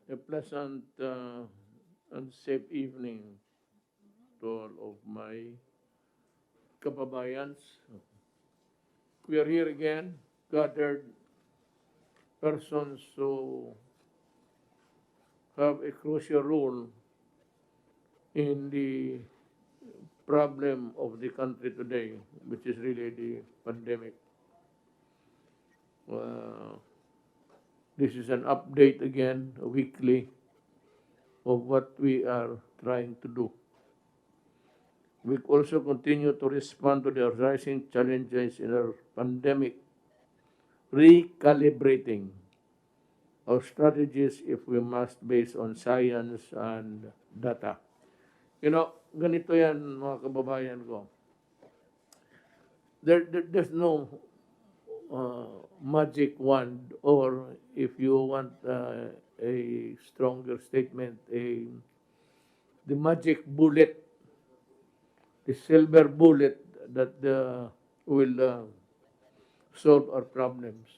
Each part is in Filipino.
A pleasant and safe evening to all of my kababayans. We are here again, gathered persons who have a crucial role in the problem of the country today, which is really the pandemic. Uh, this is an update again, weekly, of what we are trying to do. We also continue to respond to the rising challenges in our pandemic, recalibrating our strategies if we must based on science and data. Ganito yan mga kababayan ko. There's no magic wand, or if you want a stronger statement, the magic bullet, the silver bullet that will solve our problems.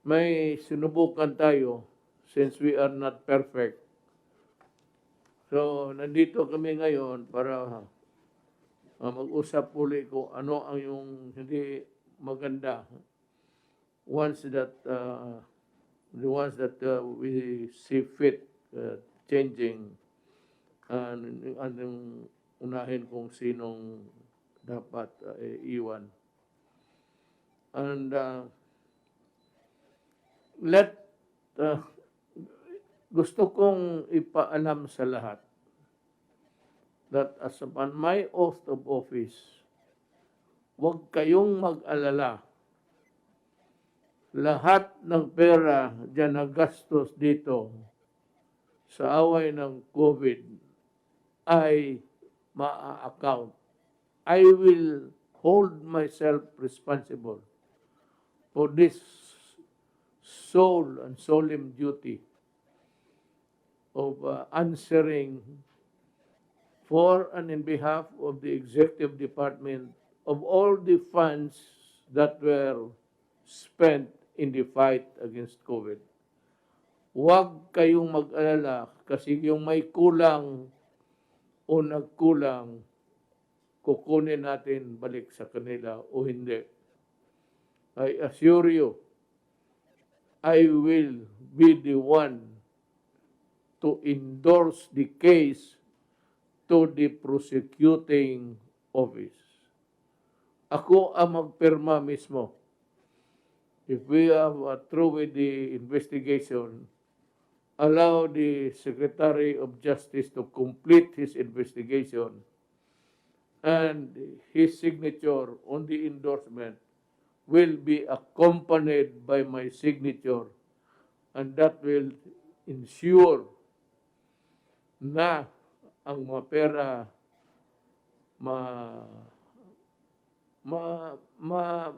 May sinubukan tayo since we are not perfect. So, nandito kami ngayon para mag-usap uli kung ano ang yung hindi maganda. Once that, the ones that we see fit changing, and yung unahin kung sinong dapat iwan. And gusto kong ipaalam sa lahat that as upon my oath of office, huwag kayong mag-alala. Lahat ng pera dyan na gastos dito sa away ng COVID ay maa-account. I will hold myself responsible for this sole and solemn duty of answering for and in behalf of the Executive Department of all the funds that were spent in the fight against COVID. Huwag kayong mag-alala kasi yung may kulang o nagkulang, kukunin natin balik sa kanila o hindi. I assure you, I will be the one to endorse the case to the prosecuting office. Ako ang magpirma mismo. If we have through with the investigation, allow the Secretary of Justice to complete his investigation, and his signature on the endorsement will be accompanied by my signature, and that will ensure na ang mga pera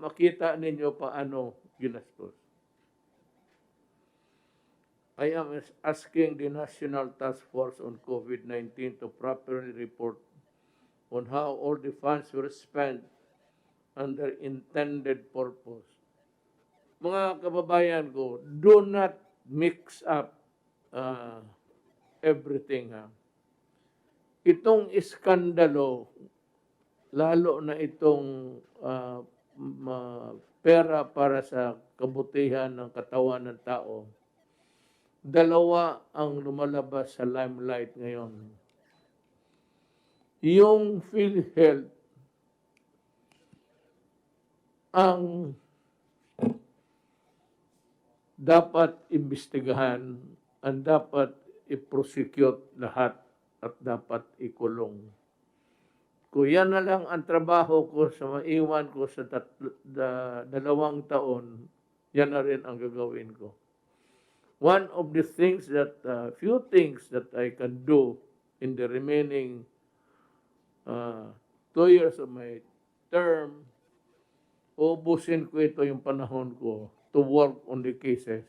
makita ninyo paano ginastos. I am asking the National Task Force on COVID-19 to properly report on how all the funds were spent and their intended purpose. Mga kababayan ko, do not mix up everything. Itong iskandalo, lalo na itong pera para sa kabutihan ng katawan ng tao, dalawa ang lumalabas sa limelight ngayon. Yung PhilHealth ang dapat imbestigahan, ang dapat i-prosecute lahat at dapat ikulong. Kung yan na lang ang trabaho ko sa maiwan ko sa 2 taon, yan na rin ang gagawin ko. One of the things that, few things that I can do in the remaining 2 years of my term, ubusin ko ito yung panahon ko to work on the cases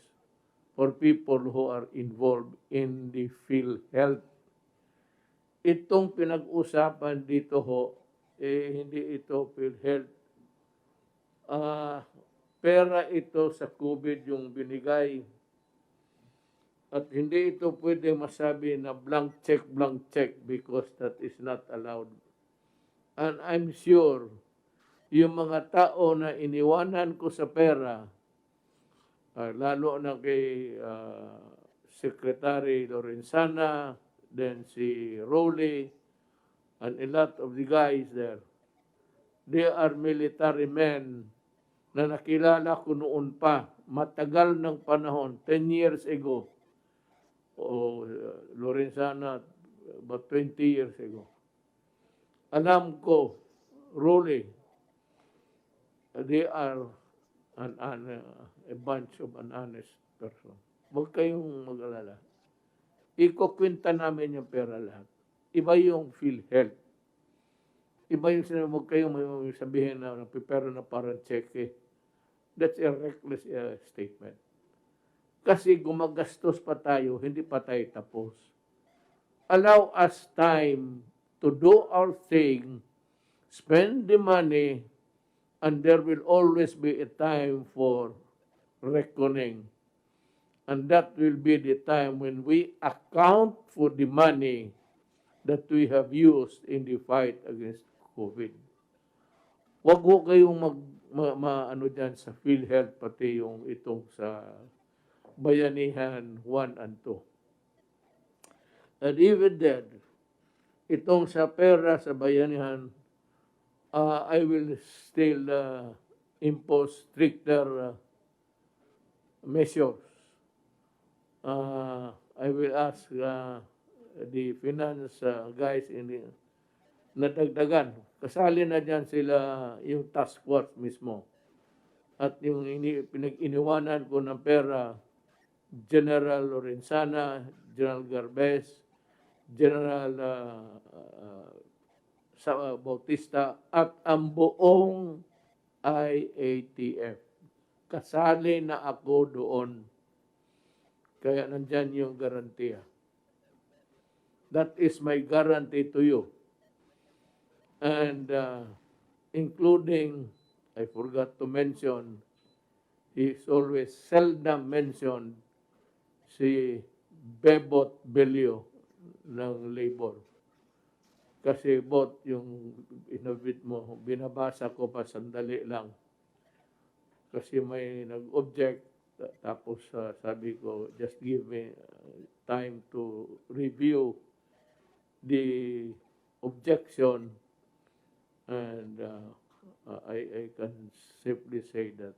for people who are involved in the PhilHealth. Itong pinag-usapan dito ho, hindi ito PhilHealth. Pera ito sa COVID yung binigay At hindi ito pwede masabi na blank check because that is not allowed. And I'm sure, yung mga tao na iniwanan ko sa pera, lalo na kay Secretary Lorenzana, then si Rowley, and a lot of the guys there, they are military men na nakilala ko noon pa, matagal ng panahon, 10 years ago, o Lorenzana, about 20 years ago. Alam ko, Rowley, they are a bunch of an honest person. Huwag kayong mag-alala. Ikukwenta namin yung pera lahat. Iba yung PhilHealth. Iba yung sinabi, huwag kayong sabihin na prepare na parang cheque. That's a reckless statement. Kasi gumagastos pa tayo, hindi pa tayo tapos. Allow us time to do our thing, spend the money, and there will always be a time for reckoning. And that will be the time when we account for the money that we have used in the fight against COVID. Huwag ho kayong ano dyan sa PhilHealth, pati yung itong sa Bayanihan 1 and 2. And even then, itong sa pera sa Bayanihan, I will still impose stricter measures. I will ask the finance guys nadagdagan. Kasali na dyan sila yung task force mismo. At yung pinag-iniwanan ko ng pera, General Lorenzana, General Garbes, General Bautista, at ang buong IATF. Kasali na ako doon. Kaya nandyan yung garantiya. That is my guarantee to you. And including, I forgot to mention, he's always seldom mentioned, si Bebot Belio ng Labor. Kasi bot yung inobit mo, binabasa ko pa sandali lang. Kasi may nag-object, tapos sabi ko, just give me time to review the objection, and I can simply say that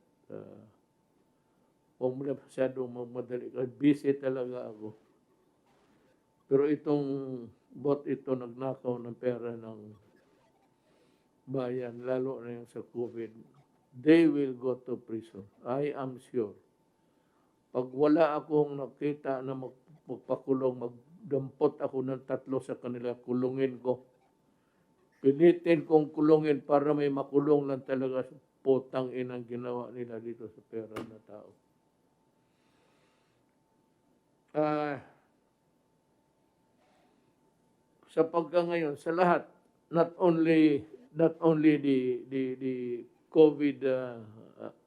huwag mo na masyadong magmadali. Busy talaga ako. Pero itong bot ito nagnakaw ng pera ng bayan, lalo na yung sa COVID, they will go to prison. I am sure. Pag wala akong nakita na magpakulong, magdampot ako ng 3 sa kanila, kulungin ko. Pilitin kong kulungin para may makulong lang talaga sa putang inang ginawa nila dito sa pera na tao. Sa pagka-ngayon, sa lahat, not only the COVID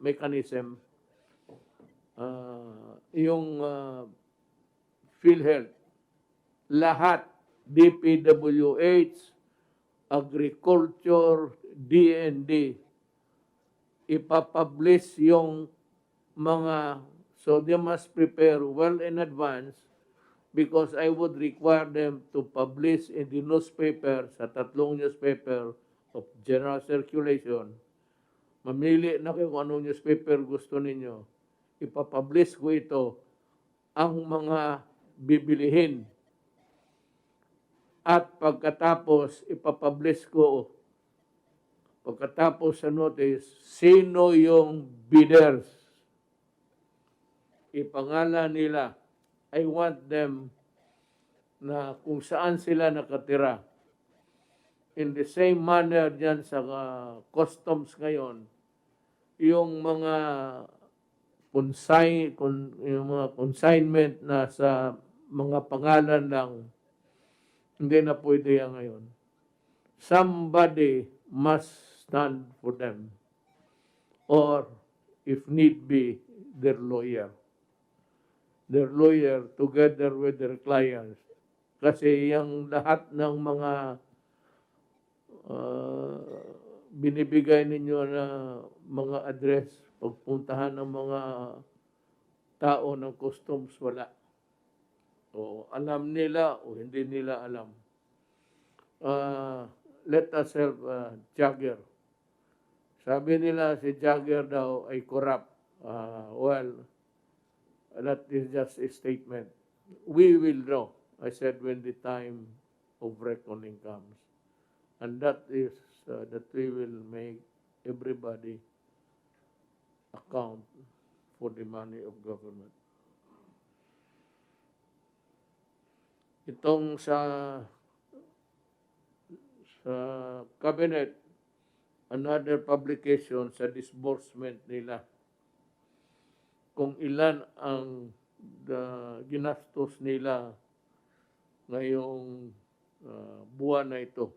mechanism, yung PhilHealth, lahat, DPWH, Agriculture, DND, ipapublish yung mga, so they must prepare well in advance, because I would require them to publish in the newspaper, sa 3 newspaper of general circulation. Mamili na kayo kung anong newspaper gusto ninyo. Ipapublish ko ito, ang mga bibilihin. At pagkatapos, ipapublish ko, pagkatapos sa notice, sino yung bidders. Ipangalan nila. I want them na kung saan sila nakatira. In the same manner dyan sa customs ngayon, yung mga consignment na sa mga pangalan lang, hindi na pwede yan ngayon. Somebody must stand for them. Or, if need be, their lawyer. their lawyer together with their clients. Kasi yung lahat ng mga uh, binibigay ninyo na mga address, pagpuntahan ng mga tao ng customs, wala. O alam nila o hindi nila alam. Let us have Jagger. Sabi nila si Jagger daw ay corrupt. Well, that is just a statement. We will know, I said, when the time of reckoning comes. And that is that we will make everybody account for the money of government. Itong sa cabinet, another publication sa disbursement nila, kung ilan ang ginastos nila ngayong buwan na ito.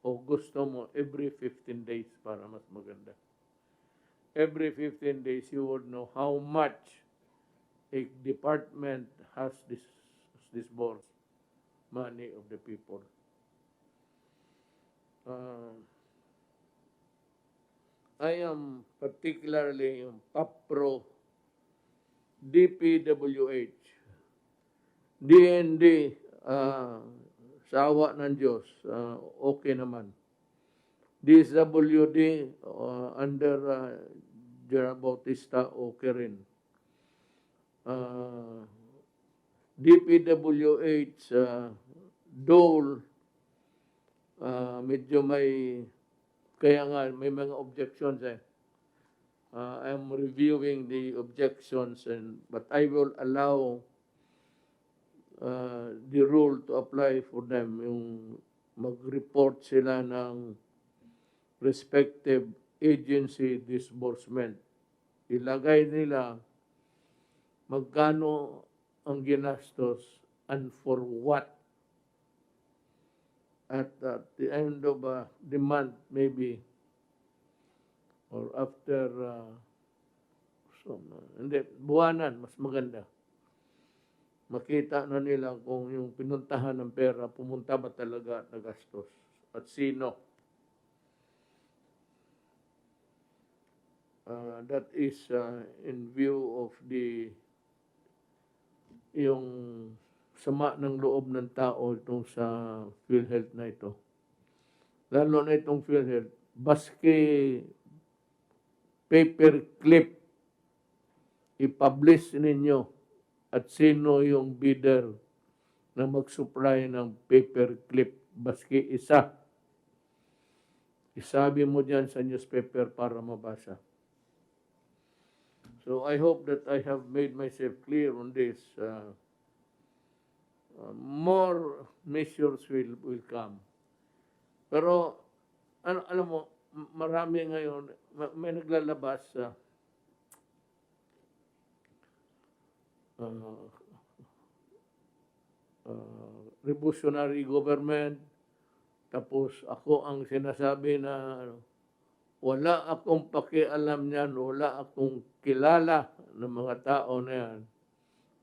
O gusto mo, every 15 days para mas maganda. Every 15 days, you would know how much a department has disbursed money of the people. I am particularly yung PAPRO, DPWH, DND, sa awa ng Diyos, okay naman. Dswd, under General Bautista, okay rin. DPWH, Dole, medyo may, kaya nga may mga objections I'm reviewing the objections, but I will allow the rule to apply for them, yung mag-report sila ng respective agency disbursement. Ilagay nila magkano ang ginastos and for what. At the end of the month, maybe, or after, hindi, buwanan, mas maganda. Makita na nila kung yung pinuntahan ng pera, pumunta ba talaga na gastos at sino. That is in view of yung sama ng loob ng tao itong sa PhilHealth na ito. Lalo na itong PhilHealth, baski paper clip, i-publish ninyo at sino yung bidder na mag-supply ng paper clip, baski isa. Isabi mo dyan sa newspaper para mabasa. So I hope that I have made myself clear on this. More measures will come. Pero, alam mo, marami ngayon, may naglalabas revolutionary government, tapos ako ang sinasabi na wala akong pakialam niyan, wala akong kilala ng mga tao na yan,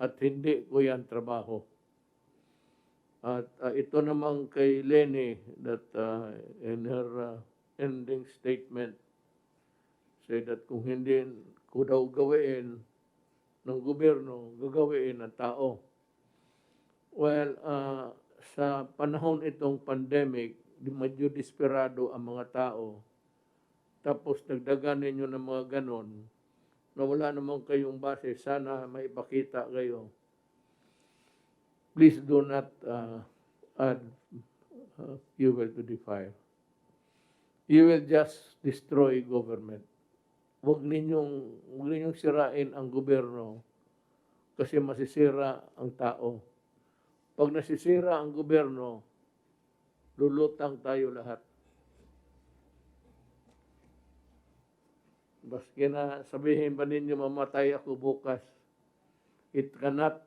at hindi ko yan trabaho. At ito naman kay Lenny that in her ending statement said that kung hindi ko daw gawin ng gobyerno, gagawin ng tao. Well, sa panahon itong pandemic, medyo desperado ang mga tao. Tapos nagdagan ninyo ng mga ganon, na wala naman kayong base, sana may ipakita kayo. Please do not add fuel to the fire. You will just destroy government. Huwag ninyong sirain ang gobyerno kasi masisira ang tao. Pag nasisira ang gobyerno, lulutang tayo lahat. Baski na sabihin ba ninyo mamatay ako bukas, it cannot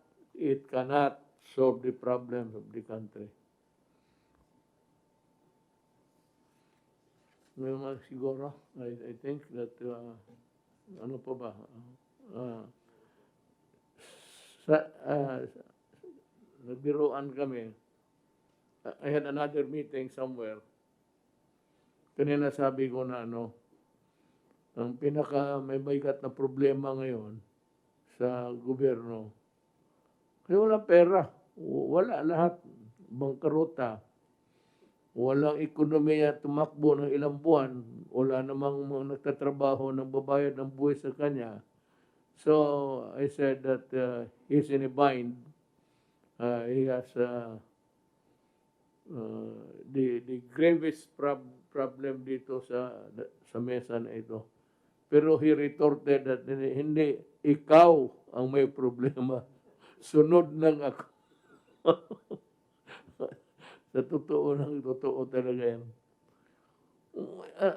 solve the problem of the country. May mga siguro, I think that, ano pa ba, nagbiruan kami. I had another meeting somewhere. Kanina sabi ko na ang pinaka may bigat na problema ngayon sa gobyerno, kasi wala pera. Wala lahat. Bangkarota. Walang ekonomiya tumakbo ng ilang buwan. Wala namang mga nagtatrabaho ng babayad ng buhay sa kanya. So, I said that he's in a bind. He has the gravest problem dito sa mesa na ito. Pero he retorted that hindi, ikaw ang may problema. Sunod lang ako. Sa totoo talaga yan.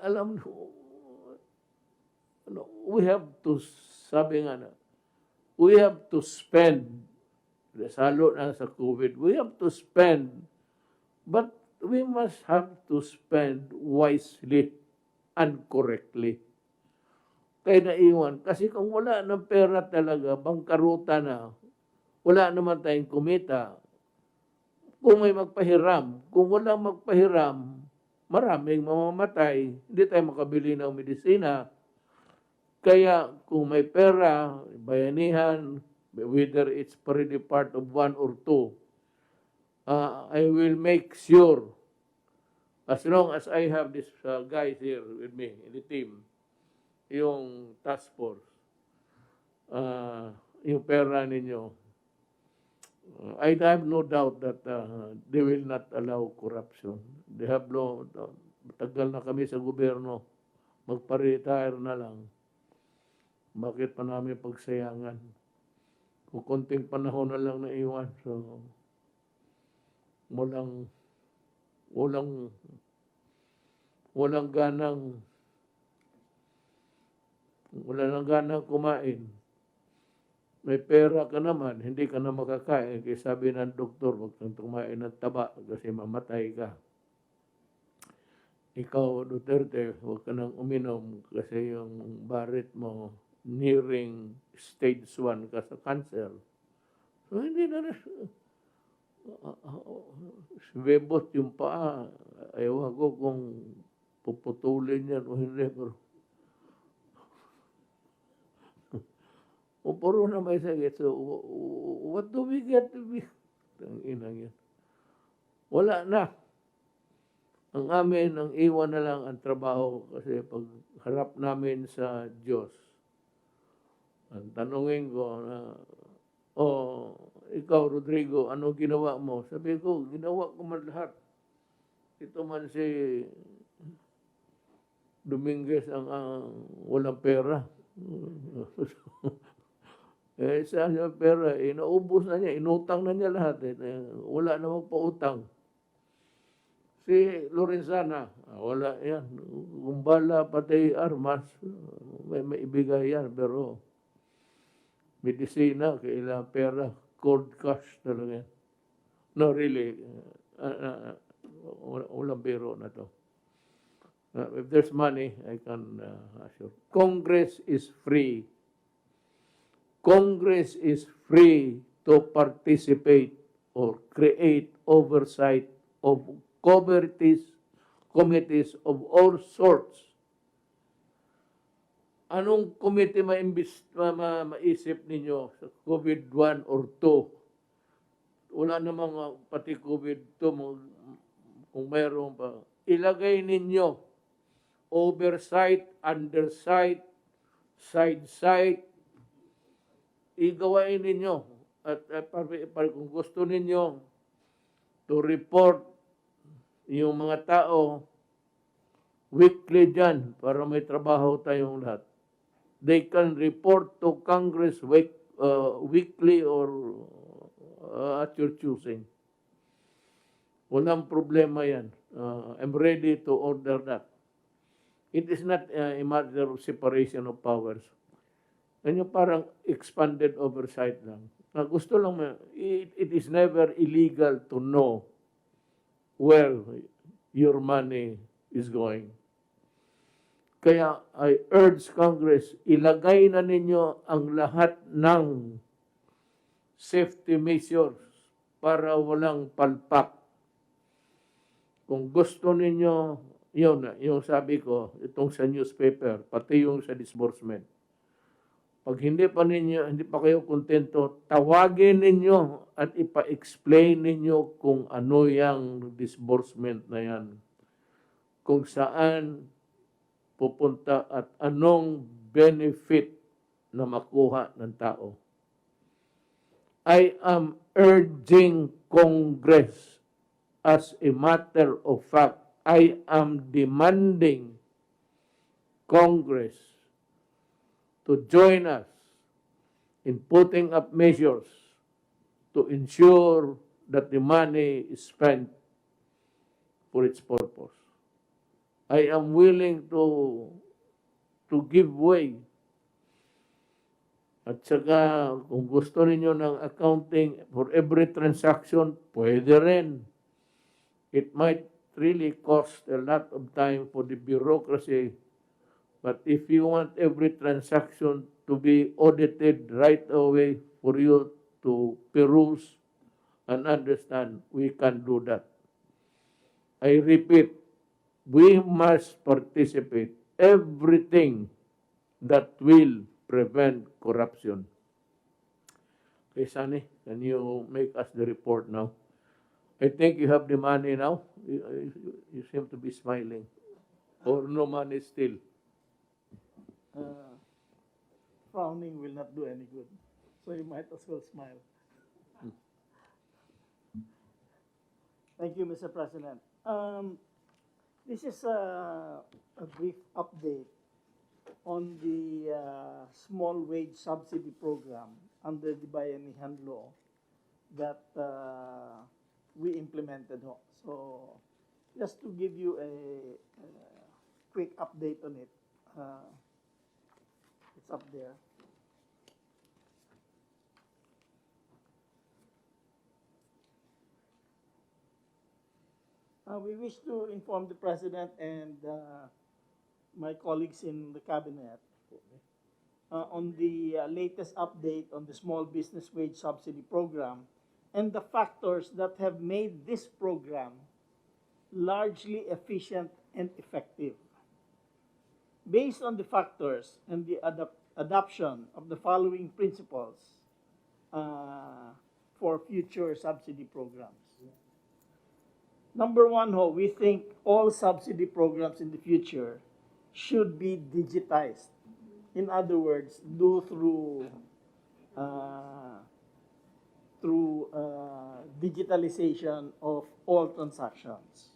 Alam we have to, sabi nga we have to spend, salo na sa COVID, we have to spend, but we must have to spend wisely and correctly. Kaya naiwan. Kasi kung wala ng pera talaga, bangkaruta na, wala naman tayong kumita. Kung may magpahiram, kung wala magpahiram, maraming mamamatay, hindi tayo makabili ng medisina. Kaya kung may pera, bayanihan, whether it's already part of one or two, I will make sure, as long as I have these guys here with me in the team, yung task force, yung pera ninyo, I have no doubt that they will not allow corruption. They have tagal na kami sa gobyerno, magpa-retire na lang. Bakit pa namin pagsayangan? Kung konting panahon na lang na iwan, so walang ganang kumain. May pera ka naman, hindi ka na makakain. Kaya sabi ng doktor, huwag kang kumain ng taba kasi mamatay ka. Ikaw, Duterte, huwag ka nang uminom kasi yung barit mo nearing stage 1 ka sa cancer. So, hindi na bebot yung paa. Ayaw ko kung puputulin yan o hindi, pero puro na may sakit. So, what do we get to be? Inang yan. Wala na. Ang amin, ang iwan na lang ang trabaho kasi pag harap namin sa Diyos, ang tanungin ko na, ikaw, Rodrigo, ano ginawa mo? Sabi ko, ginawa ko man lahat. Ito man si Dominguez ang walang pera. Sa pera, naubos na niya, inutang na niya lahat. Wala namang pautang. Si Lorenzana, wala yan. Kumbala, pati armas, may ibigay yan. Pero medisina, kailangan pera, cold cash talaga. No, really, walang biro na to. If there's money, I can assure. Congress is free. Congress is free to participate or create oversight of committees of all sorts. Anong committee maisip ninyo sa COVID-1 or 2? Wala namang pati COVID-2 kung mayroon pa. Ilagay ninyo oversight, undersight, side-sight, igawain ninyo. At kung gusto ninyo to report yung mga tao weekly dyan para may trabaho tayong lahat. They can report to Congress weekly or at your choosing. Walang problema yan. I'm ready to order that. It is not a matter of separation of powers. Ano parang expanded oversight lang. Gusto lang, it is never illegal to know where your money is going. Kaya I urge Congress, ilagay na ninyo ang lahat ng safety measures para walang palpak. Kung gusto ninyo, yun, yung sabi ko, itong sa newspaper, pati yung sa disbursement. Pag hindi pa kayo kontento, tawagin ninyo at ipa-explain ninyo kung ano yung disbursement na yan. Kung saan pupunta at anong benefit na makuha ng tao. I am urging Congress, as a matter of fact, I am demanding Congress to join us in putting up measures to ensure that the money is spent for its purpose. I am willing to give way. At saka, kung gusto ninyo ng accounting for every transaction, pwede rin. It might really cost a lot of time for the bureaucracy. But if you want every transaction to be audited right away for you to peruse and understand, we can do that. I repeat, we must participate everything that will prevent corruption. Okay, Sunny, can you make us the report now? I think you have the money now. You seem to be smiling. Or no money still. Frowning will not do any good. So you might as well smile. Thank you, Mr. President. This is a brief update on the small wage subsidy program under the Bayanihan law that we implemented. So just to give you a quick update on it. It's up there. We wish to inform the President and my colleagues in the Cabinet on the latest update on the Small Business Wage Subsidy Program and the factors that have made this program largely efficient and effective. Based on the factors and the adoption of the following principles for future subsidy programs. Number one, we think all subsidy programs in the future should be digitized. In other words, do through digitalization of all transactions.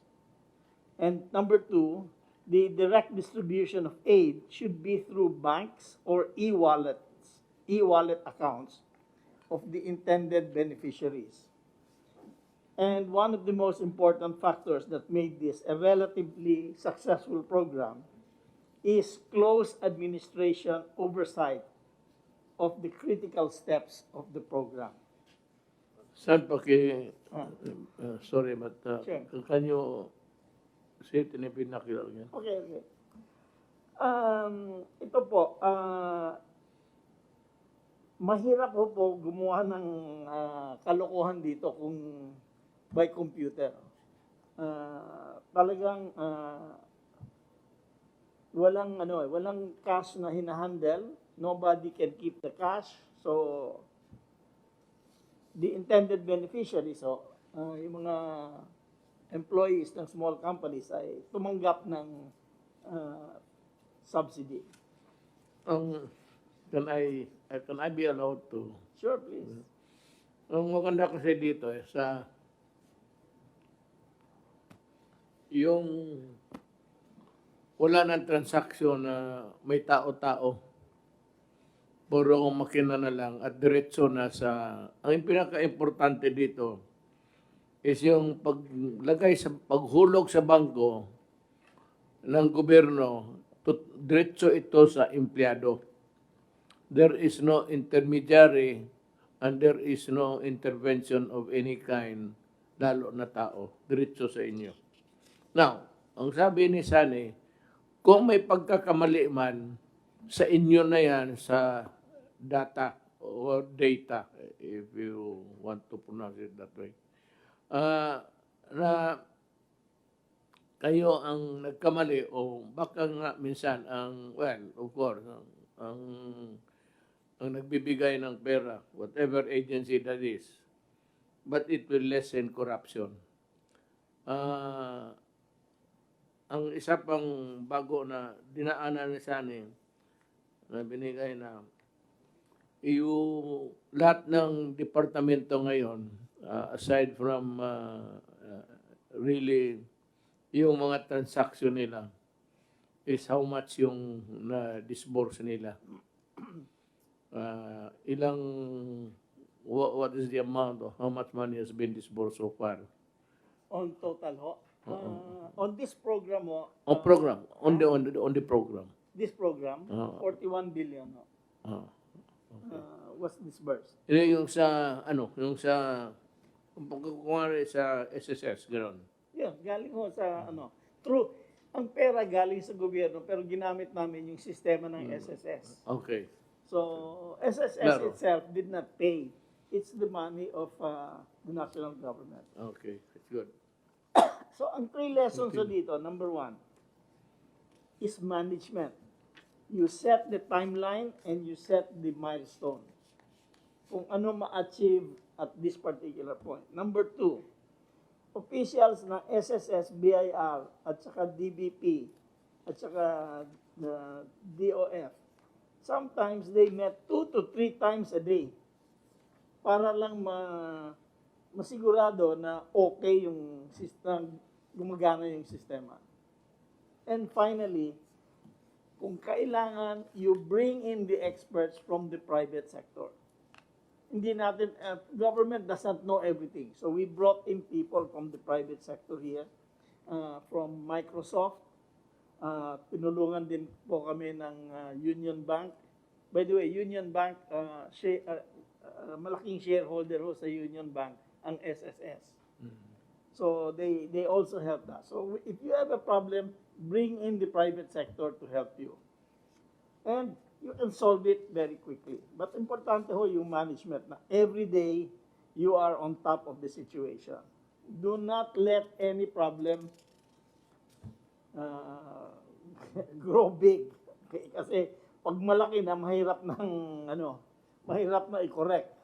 And number two, the direct distribution of aid should be through banks or e-wallet accounts of the intended beneficiaries. And one of the most important factors that made this a relatively successful program is close administration oversight of the critical steps of the program. Saan sorry, but Sure. can you say it in a vernacular again? Okay. Ito po, mahirap po gumawa ng kalokohan dito kung by computer. Talagang walang cash na hinahandle. Nobody can keep the cash. So the intended beneficiaries, yung mga employees ng small companies ay tumanggap ng subsidy. Can I be allowed to? Sure, please. Ang maganda kasi dito sa yung wala ng transaksyon na may tao-tao, puro ang makina na lang at diretso na ang pinaka-importante dito is yung paghulog sa bangko ng gobyerno, diretso ito sa empleyado. There is no intermediary and there is no intervention of any kind, lalo na tao, diretso sa inyo. Now, ang sabi ni Sani, kung may pagkakamali man, sa inyo na yan sa data or data, if you want to pronounce it that way. Na kayo ang nagkamali o baka nga minsan ang, well, of course, ang nagbibigay ng pera, whatever agency that is, but it will lessen corruption. Ang isa pang bago na dinaanan sa amin, na binigay na yung lahat ng departamento ngayon, aside from really yung mga transaction nila, is how much yung na-disburse nila. What is the amount of how much money has been disbursed so far? On total ho. On this program ho. On program, on the program. This program, Oo. 41 billion ho, was disbursed. Yung sa, yung sa, kung sa SSS, gano'n. Yun, galing ho sa true. Ang pera galing sa gobyerno pero ginamit namin yung sistema ng SSS. Okay. So, SSS Claro. itself did not pay. It's the money of the national government. Okay, that's good. So, ang 3 lessons so dito, number 1, is management. You set the timeline and you set the milestone. Kung ano ma-achieve at this particular point. Number 2, officials ng SSS, BIR, at saka DBP, at saka DOF, sometimes they met 2 to 3 times a day para lang masigurado na okay yung system, gumagana yung sistema. And finally, kung kailangan, you bring in the experts from the private sector. Hindi natin, government does not know everything. So we brought in people from the private sector here, from Microsoft. Tinulungan din po kami ng Union Bank. By the way, Union Bank, malaking shareholder ho sa Union Bank, ang SSS. So they also helped us. So if you have a problem, bring in the private sector to help you. And you can solve it very quickly. But importante ho yung management na every day you are on top of the situation. Do not let any problem grow big. Okay? Kasi pag malaki na mahirap na i-correct.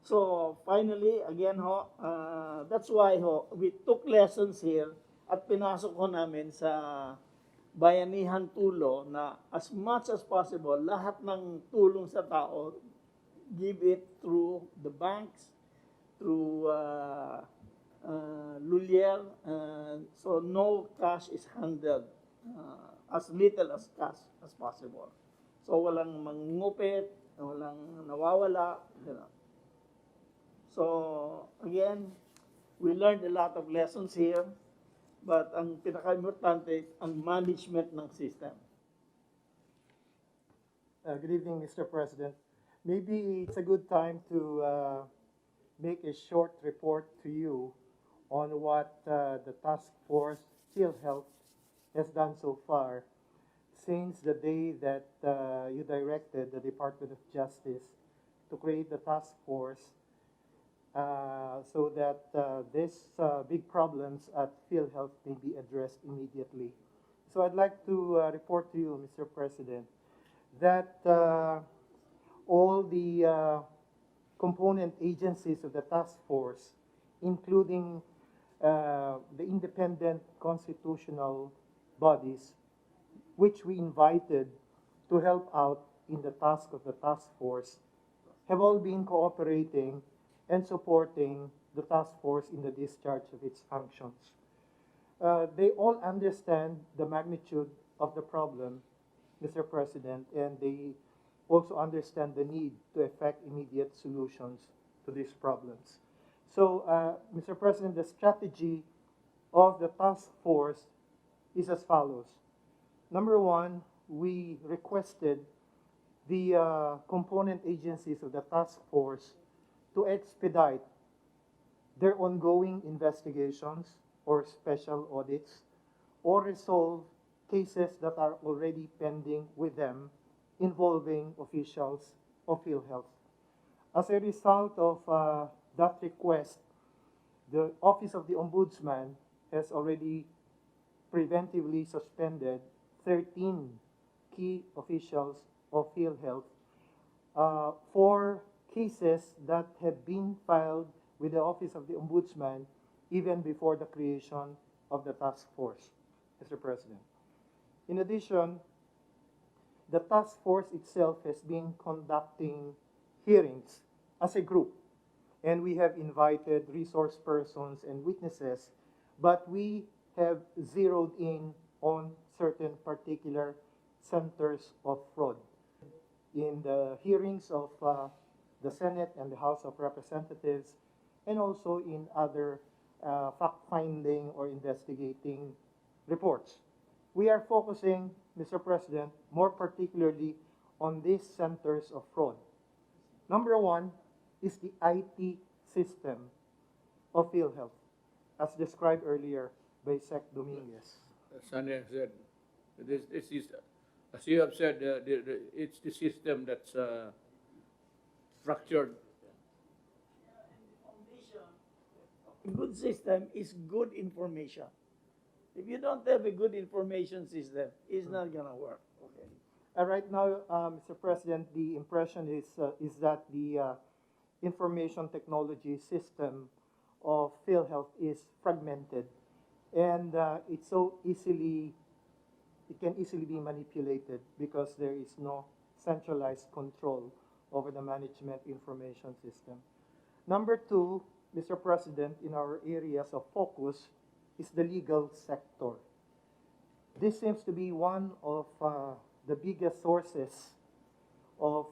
So finally, again ho, that's why ho, we took lessons here at pinasok ho namin sa bayanihan tulo na as much as possible, lahat ng tulong sa tao, give it through the banks, through Lulier, so no cash is handled, as little as cash as possible. So walang mangungupit, walang nawawala, So again, we learned a lot of lessons here, but ang pinaka-importante, ang management ng system. Good evening, Mr. President. Maybe it's a good time to make a short report to you on what the task force PhilHealth has done so far since the day that you directed the Department of Justice to create the task force so that these big problems at PhilHealth may be addressed immediately. So I'd like to report to you, Mr. President, that all the component agencies of the task force, including the independent constitutional bodies, which we invited to help out in the task of the task force, have all been cooperating and supporting the task force in the discharge of its functions. They all understand the magnitude of the problem, Mr. President, and they also understand the need to effect immediate solutions to these problems. So, Mr. President, the strategy of the task force is as follows. Number one, we requested the component agencies of the task force to expedite their ongoing investigations or special audits or resolve cases that are already pending with them involving officials of PhilHealth. As a result of that request, the Office of the Ombudsman has already preventively suspended 13 key officials of PhilHealth for cases that have been filed with the Office of the Ombudsman even before the creation of the task force, Mr. President. In addition, the task force itself has been conducting hearings as a group, and we have invited resource persons and witnesses, but we have zeroed in on certain particular centers of fraud. In the hearings of the Senate and the House of Representatives, and also in other fact-finding or investigating reports. We are focusing, Mr. President, more particularly on these centers of fraud. Number one is the IT system of PhilHealth, as described earlier by Sec Dominguez. Sanya said, this is, as you have said, it's the system that's structured. A good system is good information. If you don't have a good information system, it's not going to work. Okay. Right now, Mr. President, the impression is that the information technology system of PhilHealth is fragmented, and it can easily be manipulated because there is no centralized control over the management information system. Number two, Mr. President, in our areas of focus is the legal sector. This seems to be one of the biggest sources of,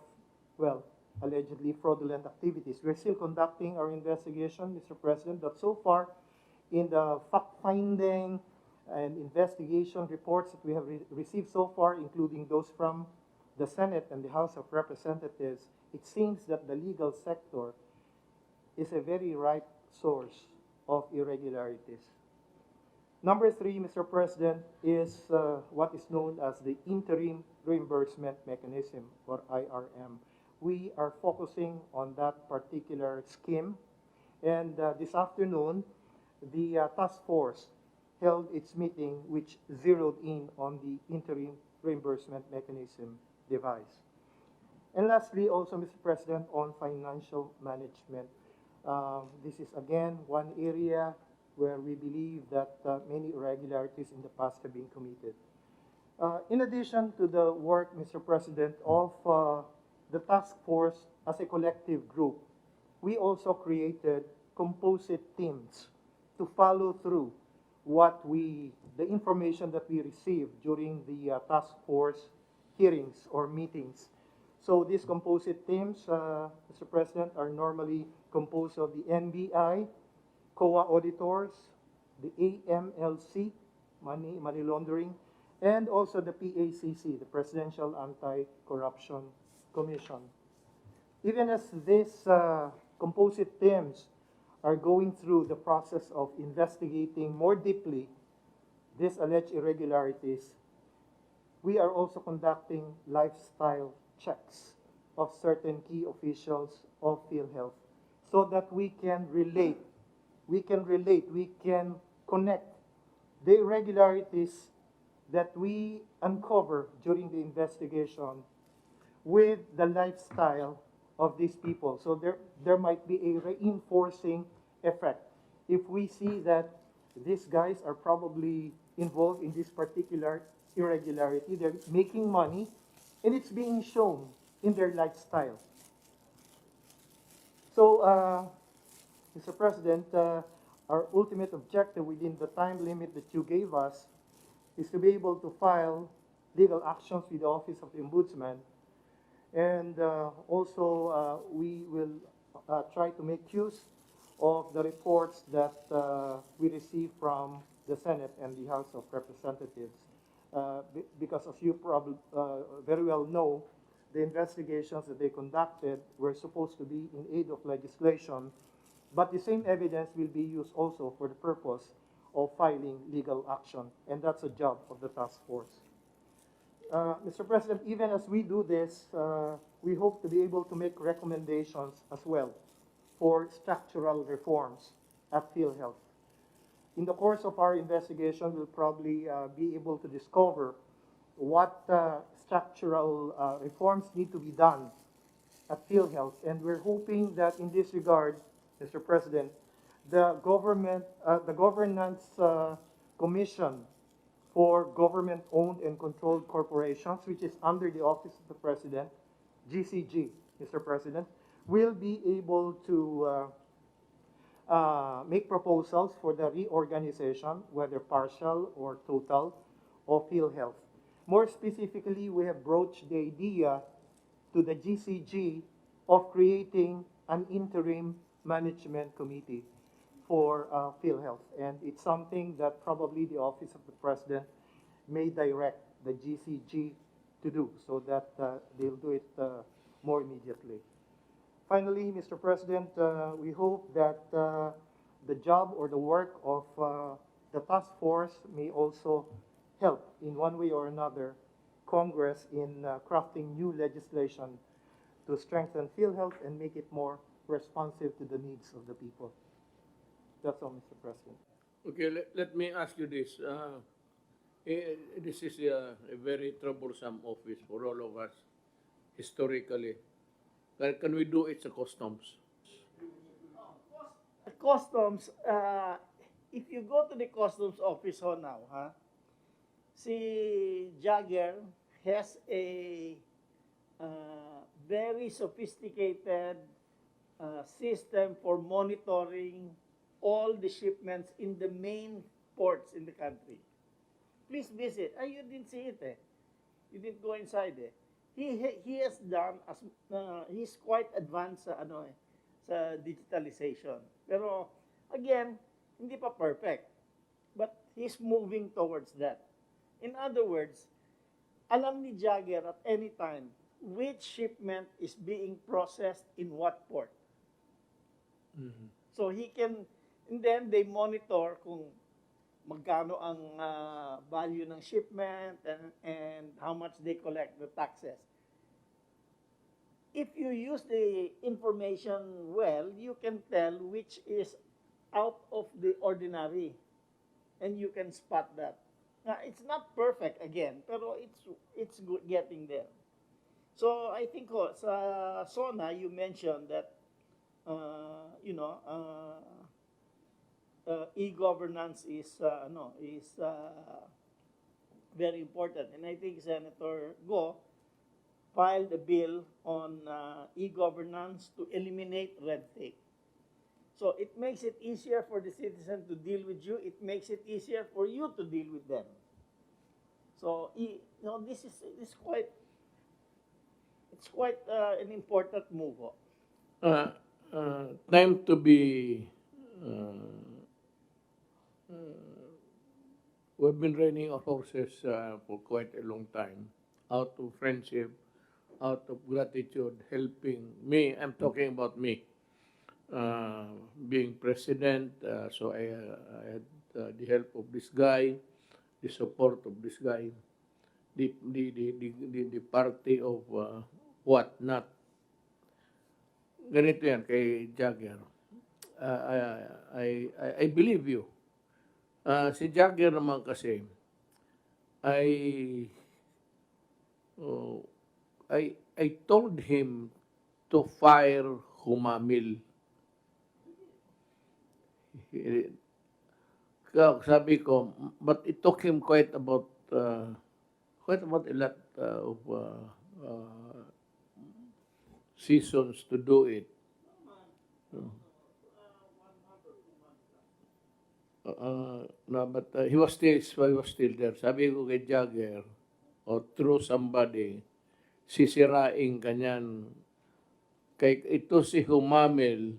well, allegedly fraudulent activities. We're still conducting our investigation, Mr. President, but so far in the fact-finding and investigation reports that we have received so far, including those from the Senate and the House of Representatives, it seems that the legal sector is a very ripe source of irregularities. Number three, Mr. President, is what is known as the Interim Reimbursement Mechanism, or IRM. We are focusing on that particular scheme, and this afternoon, the task force held its meeting, which zeroed in on the Interim Reimbursement Mechanism device. And lastly, also, Mr. President, on financial management. This is, again, one area where we believe that many irregularities in the past have been committed. In addition to the work, Mr. President, of the task force as a collective group, we also created composite teams to follow through the information that we received during the task force hearings or meetings. So these composite teams, Mr. President, are normally composed of the NBI, COA auditors, the AMLC, money laundering, and also the PACC, the Presidential Anti-Corruption Commission. Even as these composite teams are going through the process of investigating more deeply these alleged irregularities, we are also conducting lifestyle checks of certain key officials of PhilHealth so that we can connect the irregularities that we uncover during the investigation with the lifestyle of these people. So there might be a reinforcing effect. If we see that these guys are probably involved in this particular irregularity, they're making money, and it's being shown in their lifestyle. So, Mr. President, our ultimate objective within the time limit that you gave us is to be able to file legal actions with the Office of the Ombudsman. And also, we will try to make use of the reports that we receive from the Senate and the House of Representatives. Because as you probably very well know, the investigations that they conducted were supposed to be in aid of legislation, but the same evidence will be used also for the purpose of filing legal action, and that's a job of the task force. Mr. President, even as we do this, we hope to be able to make recommendations as well for structural reforms at PhilHealth. In the course of our investigation, we'll probably be able to discover what structural reforms need to be done at PhilHealth, and we're hoping that in this regard, Mr. President, the governance commission for government-owned and controlled corporations, which is under the Office of the President, GCG, Mr. President, will be able to make proposals for the reorganization, whether partial or total, of PhilHealth. More specifically, we have broached the idea to the GCG of creating an interim management committee for PhilHealth. And it's something that probably the Office of the President may direct the GCG to do so that they'll do it more immediately. Finally, Mr. President, we hope that the job or the work of the task force may also help in one way or another Congress in crafting new legislation to strengthen PhilHealth and make it more responsive to the needs of the people. That's all, Mr. President. Okay, let me ask you this. This is a very troublesome office for all of us historically. Can we do it sa customs? Customs, if you go to the customs office ho now, si Jagger has a very sophisticated system for monitoring all the shipments in the main ports in the country. Please visit. You didn't see it eh. You didn't go inside eh. He has done, he's quite advanced sa, sa digitalization. Pero, again, hindi pa perfect. But he's moving towards that. In other words, alam ni Jagger at any time which shipment is being processed in what port. Mm-hmm. So he can, and then they monitor kung magkano ang value ng shipment and how much they collect the taxes. If you use the information well, you can tell which is out of the ordinary, and you can spot that. Now, it's not perfect again, pero it's good getting there. So I think sa SONA you mentioned that e-governance is very important, and I think Senator Go filed a bill on e-governance to eliminate red tape. So it makes it easier for the citizen to deal with you. It makes it easier for you to deal with them. So this is quite an important move. Time to be. We've been riding our horses for quite a long time, out of friendship, out of gratitude, helping me. I'm talking about me. Being president, so I had the help of this guy, the support of this guy, the party of what not. Ganito yan kay Jagger. I believe you. Si Jagger naman kasi I told him to fire Humamil. Sabi ko, but it took him quite about a lot of seasons to do it. No, but he was still there. Sabi ko kay Jagger, or through somebody, sisirain kanyan. Kay ito si Humamil,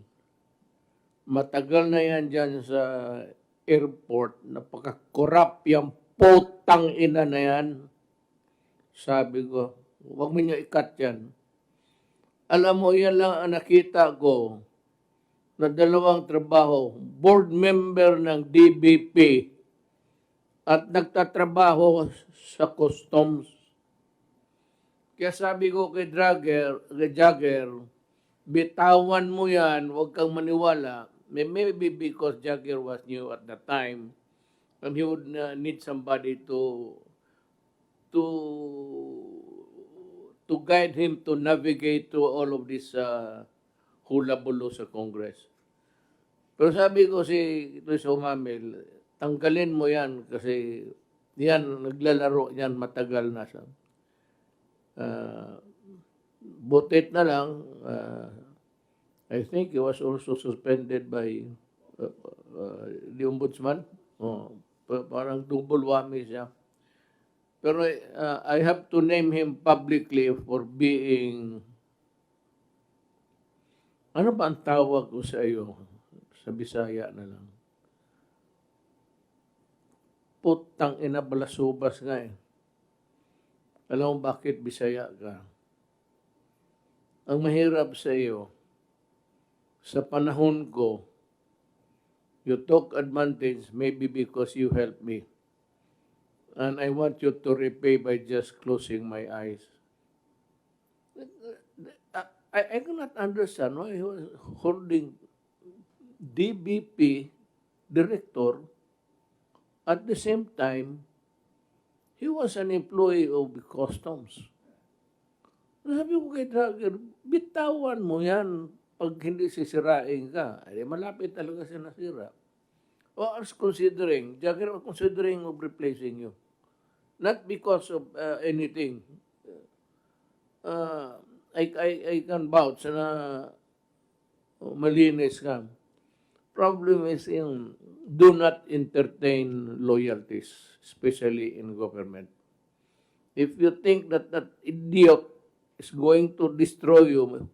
matagal na yan dyan sa airport, napaka-corrupt yung putang ina na yan. Sabi ko, huwag mo niyo ikat yan. Alam mo, yan lang ang nakita ko na dalawang trabaho, board member ng DBP at nagtatrabaho sa customs. Kaya sabi ko kay Jagger, bitawan mo yan, huwag kang maniwala. Maybe because Jagger was new at the time, and he would need somebody to to guide him to navigate through all of this hula-bulo sa Congress. Pero sabi ko ito si Umamil, tanggalin mo yan kasi yan, naglalaro yan matagal na siya. Butit na lang, I think he was also suspended by the ombudsman. Parang double whammy siya. Pero I have to name him publicly for being, ano ba ang tawag ko sa iyo? Sa Bisaya na lang. Putang ina, balasubas nga eh. Alam mo bakit Bisaya ka? Ang mahirap sa iyo, sa panahon ko, you took advantage maybe because you helped me. And I want you to repay by just closing my eyes. I cannot understand why he was holding DBP director. At the same time, he was an employee of the customs. Sabi ko kay Dragger, bitawan mo yan pag hindi sisirain ka. Ay, malapit talaga siya nasira. O I was considering, Jagger was considering of replacing you. Not because of anything. I can vouch na malinis ka. Problem is do not entertain loyalties, especially in government. If you think that idiot is going to destroy you,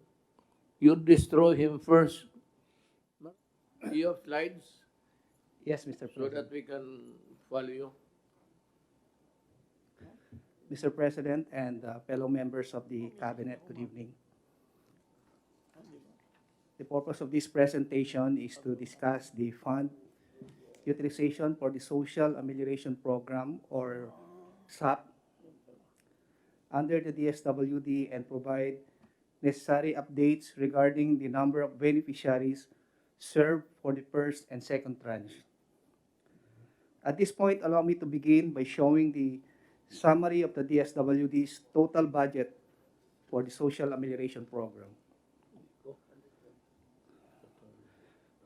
you destroy him first. Do you have slides Yes, Mr. so President. that we can follow you? Mr. President and fellow members of the Cabinet, good evening. The purpose of this presentation is to discuss the fund utilization for the Social Amelioration Program, or SAP, under the Dswd and provide necessary updates regarding the number of beneficiaries served for the first and second tranche. At this point, allow me to begin by showing the summary of the Dswd's total budget for the Social Amelioration Program.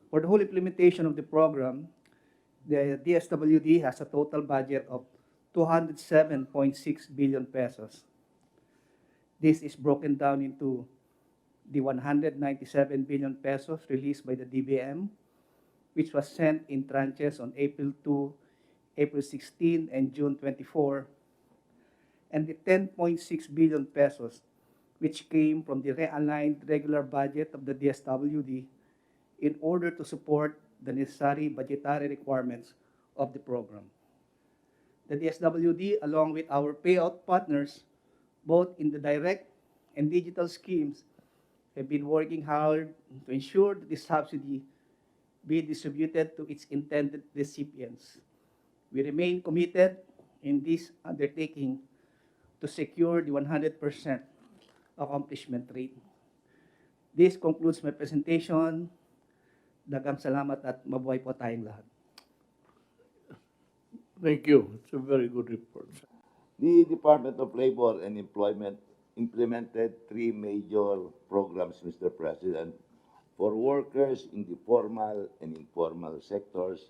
For the whole implementation of the program, the Dswd has a total budget of 207.6 billion pesos. This is broken down into the 197 billion pesos released by the DBM, which was sent in tranches on April 2, April 16, and June 24, and the 10.6 billion pesos, which came from the realigned regular budget of the Dswd in order to support the necessary budgetary requirements of the program. The Dswd, along with our payout partners, both in the direct and digital schemes, have been working hard to ensure that the subsidy be distributed to its intended recipients. We remain committed in this undertaking to secure the 100% accomplishment rate. This concludes my presentation. Daghang salamat at mabuhay po tayong lahat. Thank you. It's a very good report. The Department of Labor and Employment implemented three major programs, Mr. President, for workers in the formal and informal sectors,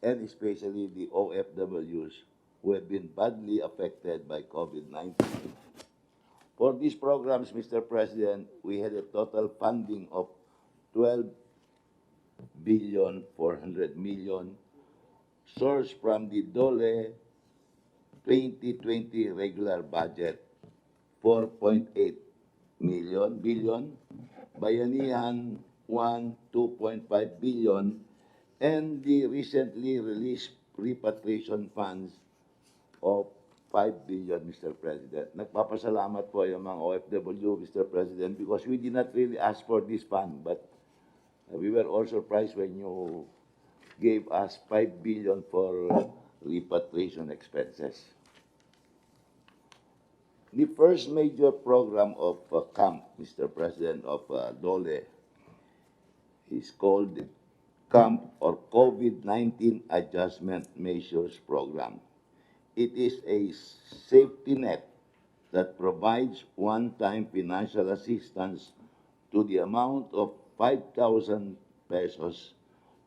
and especially the OFWs who have been badly affected by COVID-19. For these programs, Mr. President, we had a total funding of 12,400,000,000 sourced from the DOLE 2020 regular budget, 4.8 billion, Bayanihan 2.5 billion, and the recently released repatriation funds of 5 billion, Mr. President. Nagpapasalamat po yung mga OFW, Mr. President, because we did not really ask for this fund, but we were all surprised when you gave us 5 billion for repatriation expenses. The first major program of CAMP, Mr. President, of DOLE is called the CAMP or COVID-19 Adjustment Measures Program. It is a safety net that provides one-time financial assistance to the amount of 5,000 pesos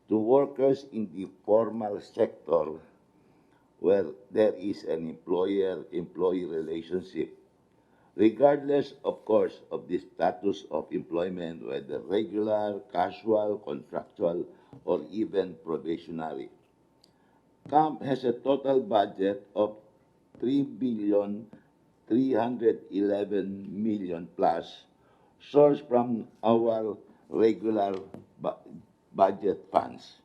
to workers in the formal sector where there is an employer-employee relationship, regardless, of course, of the status of employment, whether regular, casual, contractual, or even probationary. CAMP has a total budget of 3,311,000,000 plus, sourced from our regular budget funds.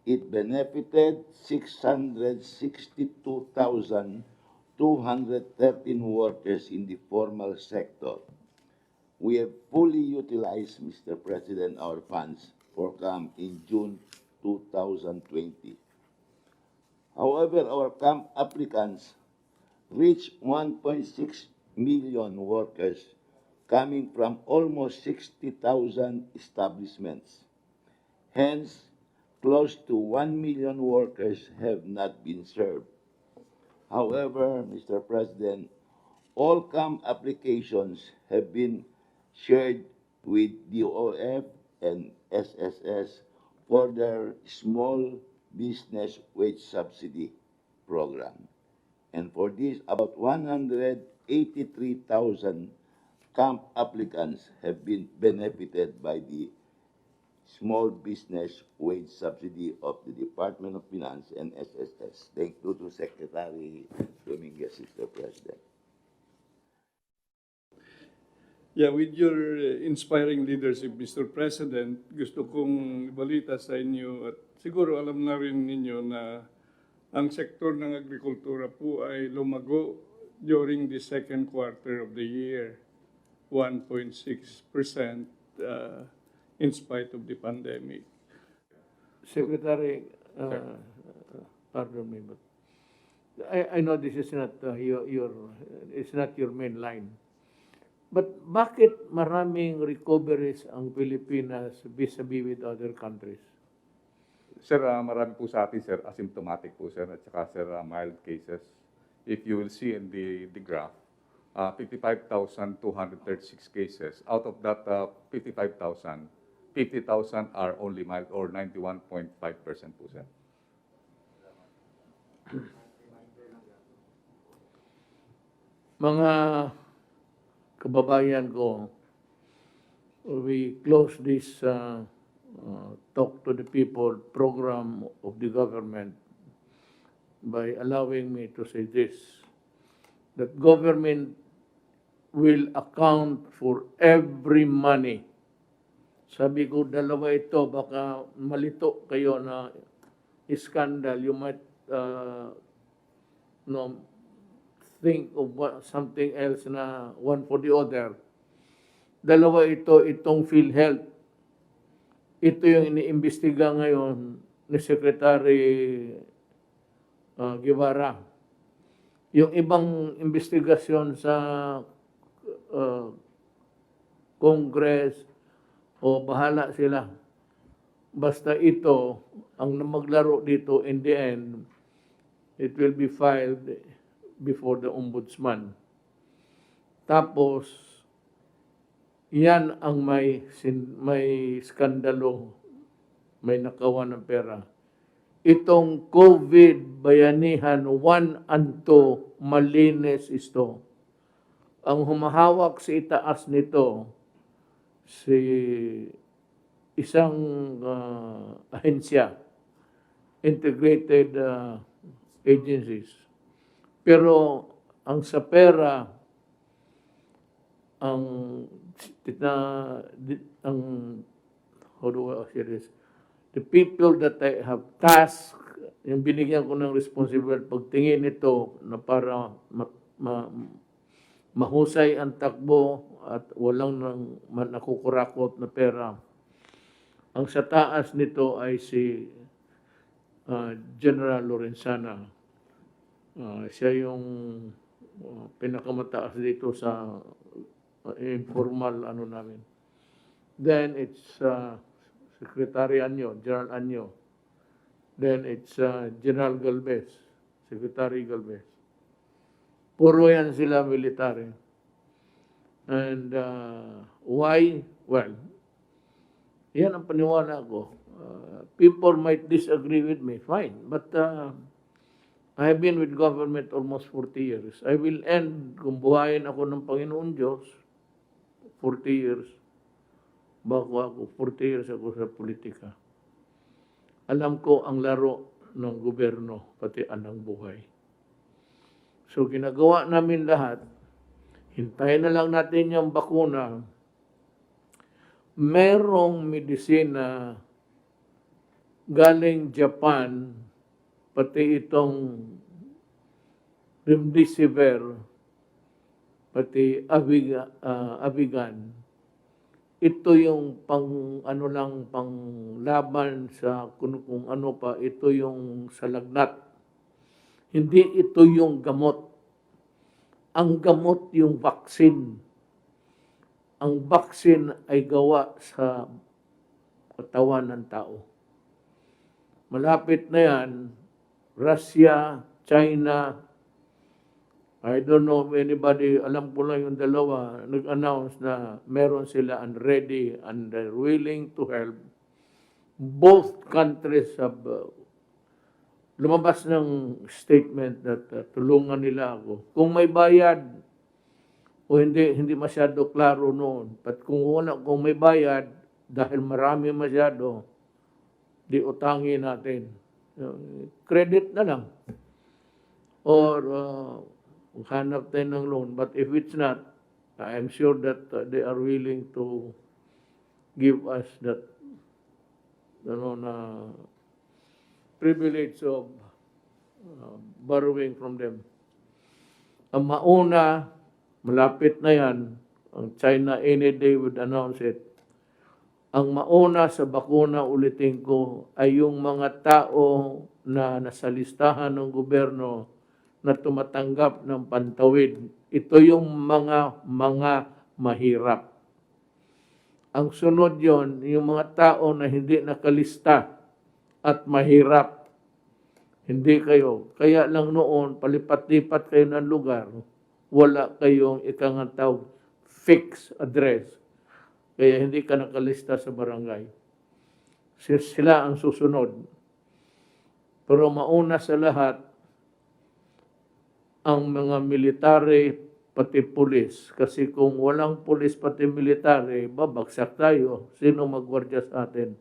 It benefited 662,213 workers in the formal sector. We have fully utilized, Mr. President, our funds for CAMP in June 2020. However, our CAMP applicants reached 1.6 million workers coming from almost 60,000 establishments. Hence, close to 1 million workers have not been served. However, Mr. President, all CAMP applications have been shared with DOF and SSS for their small business wage subsidy program. And for this, about 183,000 CAMP applicants have been benefited by the small business wage subsidy of the Department of Finance and SSS. Thank you to Secretary Dominguez, Mr. President. Yeah, with your inspiring leadership, Mr. President, gusto kong ibalita sa inyo at siguro alam na rin ninyo na ang sektor ng agrikultura po ay lumago during the second quarter of the year, 1.6% in spite of the pandemic. Secretary, pardon me, but I know this is not it's not your main line. But bakit maraming recoveries ang Pilipinas vis-a-vis with other countries? Sir, marami po sa atin, sir, asymptomatic po, sir, at saka, sir, mild cases. If you will see in the graph, 55,236 cases. Out of that 55,000, 50,000 are only mild or 91.5% po, sir. Mga kababayan ko, we close this Talk to the People program of the government by allowing me to say this, that government will account for every money. Sabi ko, dalawa ito, baka malito kayo na scandal. You might think of something else na one for the other. Dalawa ito, itong PhilHealth. Ito yung iniimbestiga ngayon ni Secretary Guevara. Yung ibang investigasyon sa Congress, o bahala sila. Basta ito, ang maglaro dito in the end, it will be filed before the ombudsman. Tapos, yan ang may skandalo, may nakawan ng pera. Itong COVID bayanihan 1 and 2, malinis ito. Ang humahawak sa itaas nito, si isang ahensya, integrated agencies. Pero ang sa pera, ang how do I say this? The people that I have tasked, yung binigyan ko ng responsibility, pagtingin ito na para mahusay ang takbo at walang nakukurakot na pera. Ang sa taas nito ay si General Lorenzana. Siya yung Pinakamataas dito sa informal ano namin. Then it's Secretary Anyo, General Anyo. Then it's General Galvez, Secretary Galvez. Puro yan sila military. And why? Well, yan ang paniwala ko. People might disagree with me, fine. But I have been with government almost 40 years. I will end, kung buhayin ako ng Panginoon Diyos, 40 years. Bago ako, 40 years ako sa politika. Alam ko ang laro ng gobyerno, pati anang buhay. So ginagawa namin lahat, hintayin na lang natin yung bakuna. Merong medisina galing Japan, pati itong remdesivir, pati avigan. Ito yung panglaban sa kung ano pa, ito yung sa lagnat. Hindi ito yung gamot. Ang gamot yung vaccine. Ang vaccine ay gawa sa katawan ng tao. Malapit na yan, Russia, China, I don't know if anybody, alam ko lang yung dalawa, nag-announce na meron sila and ready and they're willing to help. Both countries have lumabas ng statement that tulungan nila ako. Kung may bayad o hindi masyado klaro noon. But kung may bayad, dahil marami masyado, di utangin natin. Credit na lang. Or hanap tayo ng loan. But if it's not, I am sure that they are willing to give us that na privilege of borrowing from them. Ang mauna, malapit na yan, ang China any day would announce it. Ang mauna sa bakuna, ulitin ko, ay yung mga tao na nasa listahan ng gobyerno na tumatanggap ng pantawid. Ito yung mga mahirap. Ang sunod yon, yung mga tao na hindi nakalista at mahirap. Hindi kayo. Kaya lang noon, palipat-lipat kayo ng lugar, wala kayong ikangataw fixed address. Kaya hindi ka nakalista sa barangay. Sila ang susunod. Pero mauna sa lahat, ang mga military pati pulis. Kasi kung walang pulis pati military, babagsak tayo. Sino magwardya sa atin?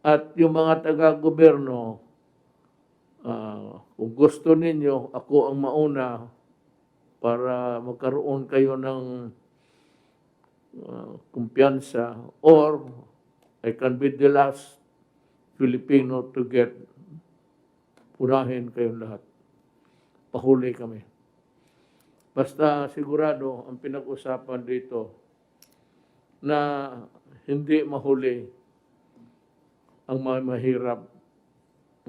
At yung mga taga-gobyerno, kung gusto ninyo, ako ang mauna para magkaroon kayo ng kumpiyansa, or I can be the last Filipino to get punahin kayong lahat. Pahuli kami. Basta sigurado ang pinag-usapan dito na hindi mahuli ang mahirap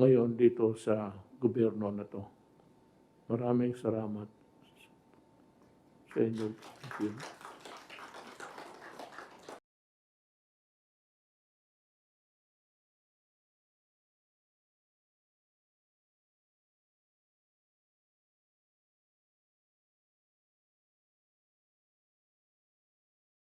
ngayon dito sa gobyerno na to. Maraming salamat sa inyo. Thank you.